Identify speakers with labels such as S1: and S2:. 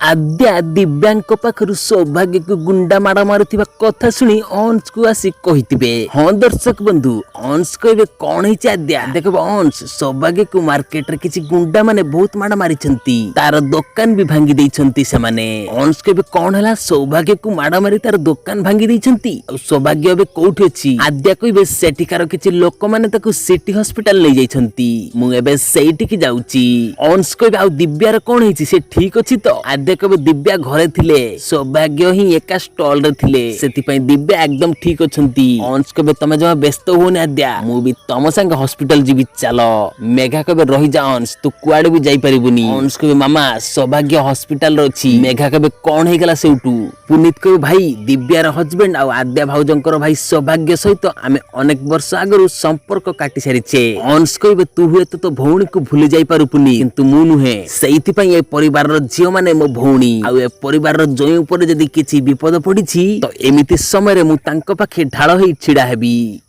S1: आद्या दिव्यांग पाखरु सौभाग्य को गुंडा माड़ मारुथिबा कथा सुनी अंश को आसी कहिथिबे। हाँ दर्शक बंधु, अंश कहबे कौन है आद्या देखो अंश सौभाग्य को मार्केट रे किछि गुंडा माने बहुत माड़ मारिछंती, तार दुकान भी भांगी दैछंती से माने। अंश कहबे कौन हला सौभाग्य को माड़ मारी तार दुकान भांगी दैछंती आ सौभाग्य एबे कोठी अछि। आद्या कहबे सेठिकार किछि लोक माने ताकू सिटी हॉस्पिटल ले जाइछंती, मु एबे सेठी की जाउची। अंश कहबे आ दिव्यार कौन है से ठीक अछि तो? कबे दिव्या घरे थिले, सौभाग्य ही एका स्टॉल रे थिले, सेति दिव्या एकदम ठीक अछंती। अंश कबे तमे जमा व्यस्त होने आद्या, मु भी तम संग हॉस्पिटल जीवी चलो। मेघा कबे रही जा अंश, तू कुआडे भी जाई परिबुनी। अंश कबे मामा सौभाग्य हॉस्पिटल रे अछि। मेघा कबे कोन हे गला सेउटू? पुनीत कबे भाई दिव्या रो हस्बैंड आ आद्या भाउजंकर भाई सौभाग्य सहित आमे अनेक वर्ष आगरु संपर्क काटी सारिछे। अंश कबे तू हुए तो भौणी को भूली जाई पारु पुनी, किंतु मु नुहे। सेति पई ए परिवार रो झियो माने मो भौणी आ ए परिवार रो जय ऊपर जदी किछि विपद पडिछि तो एमिति समय रे मु तांको पाखे ढाळ होई छिडा हेबी।